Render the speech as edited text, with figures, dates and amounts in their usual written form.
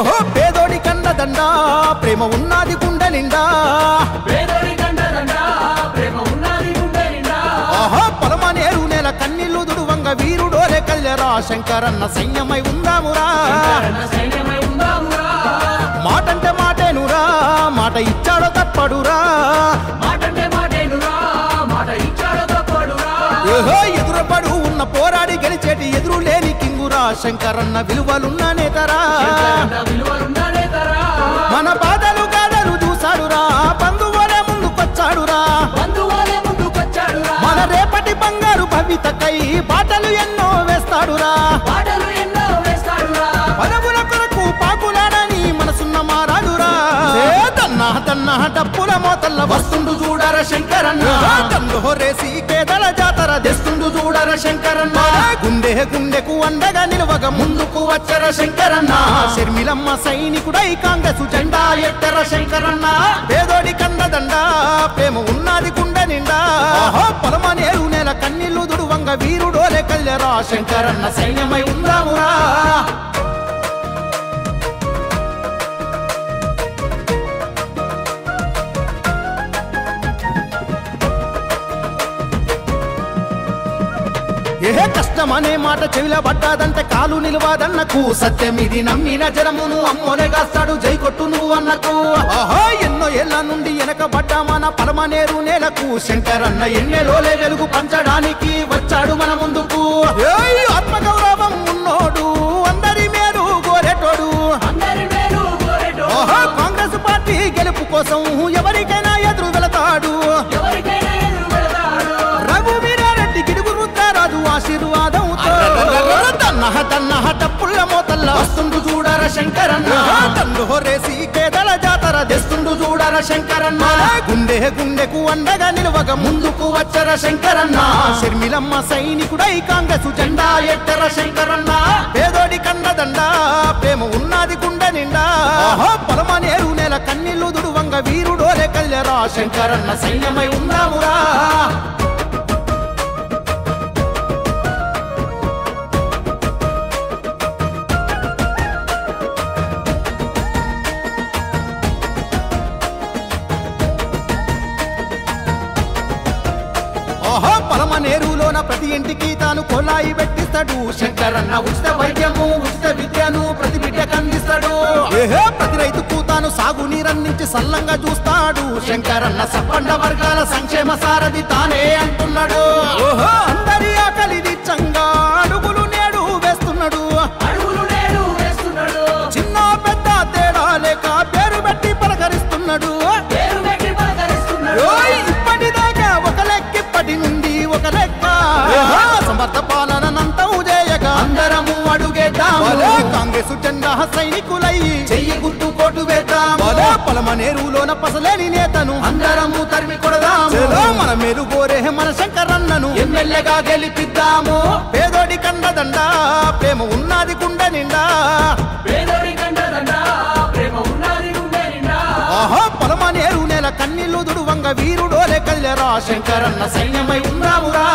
ఓహో పేదోడి కండదండ ప్రేమ ఉన్నది గుండె నిండా ఓహో పొలమనేరు నేల కన్నీళ్లు దుడువంగ వీరుడోలే కల్లెరా శంకరన్న సైన్యమై ఉందామురా మాటంటే మాటేనురా మాట ఇచ్చాడో తప్పడురా ఎదురపడు ఉన్న పోరాడి గెలిచేటి ఎదురు లేని కింగురా శంకరన్న విలువలున్న నేతరా మన బాధలు గాడలు చూసాడురా బంధువులే ముందుకొచ్చాడురా మన రేపటి బంగారు భవితకై బాటలు ఎన్నో వేస్తాడురా పదవుల కొరకు పాకులాడని మనసున్న మారాడురా తన్నా తన్నా డప్పుల మోతల్ల వస్తుండు చూడర శంకరన్న తండ్రి హోరేసి కేదల జాతర తెస్తుండు చూడర శంకరన్న గుండె గుండెకు అండగా నిలవగా ముందుకు వచ్చర శంకరన్న షర్మిలమ్మ సైనికుడై కాంగ్రెస్ జెండా ఎత్తర శంకరన్న పేదోడి కండదండ ప్రేమ ఉన్నది గుండె నిండా పొలమనేరు నేల కన్నీళ్లు దుడువంగ వీరుడోలే కల్లెరా శంకరన్న సైన్యమై ఉందామురా ఏ కష్టమనే మాట చెవిల పడ్డాదంటే కాలు నిలవాదన్నకు సత్యమిది నమ్మిన జనమును అమ్మోనే కాస్తాడు జై కొట్టు నువ్వు అన్నకు ఆహా ఎన్నో ఏళ్ల నుండి వెనకబడ్డా మన పలమనేరు నేలకు శంకరన్న ఎన్నెలోలే వెలుగు పంచడానికి వచ్చాడు మన ముందుకు ఆత్మగౌరవం ఉన్నోడు అందరి మేలు కోరేటోడు ఆహా కాంగ్రెస్ పార్టీ గెలుపు కోసం ఎవరికైనా ఎదురు వెళతాడు ఆశీర్వాదంతో తన్నహ టప్పుల మోతల్ల వస్తుండు చూడర శంకరన్న తండ్రి హోరేసి కేదల జాతర తెస్తుండు చూడర శంకరన్న గుండె గుండెకు అండగా నిలవగ ముందుకు వచ్చర శంకరన్న షర్మిలమ్మ సైనికుడై కాంగ్రెస్ జెండా ఎత్తర శంకరన్న పేదోడి కండదండ ప్రేమ ఉన్నది గుండె నిండా పొలమనేరు నేల కన్నీళ్లు దుడువంగ వీరుడోలే కల్లెరా శంకరన్న సైన్యమై ఉందామురా పలమనేరులోన ప్రతి ఇంటికి తాను కొలాయి పెట్టిస్తాడు శంకరన్న ఉచిత వైద్యము ఉచిత విద్యను ప్రతి బిడ్డకు అందిస్తాడు ప్రతి రైతుకు తాను సాగు నీరందించి సల్లంగా చూస్తాడు శంకరన్న సప్పండ వర్గాల సంక్షేమ సారథి తానే అంటున్నాడు అందరి ఆకలి తీర్చంగా అడుగులు నేడు వేస్తున్నాడు చిన్న పెద్ద తేడా లేక పేరు పెట్టి పలకరిస్తున్నాడు ఇప్పటిదాకా ఒక లెక్క ఇప్పటి నుండి ఒక లెక్క సమర్థ పాలనంతా చేయగా అందరము అడుగేద్దాము కాంగ్రెస్ జెండా సైనికులై చెయ్యి గుర్తు కోటు వేద్దాము పలమనేరులోన పసలేని నేతను అందరము తరిమి కొడదాము మన మేలు కోరే మన శంకరన్నను ఎమ్మెల్యేగా గెలిపిద్దాము పేదోడి కండదండ ప్రేమ ఉన్నది గుండె నిండా పొలమనేరు నేల కన్నీళ్లు దుడువంగ వీరుడోలే కల్లెరా శంకరన్న సైన్యమై ఉందామురా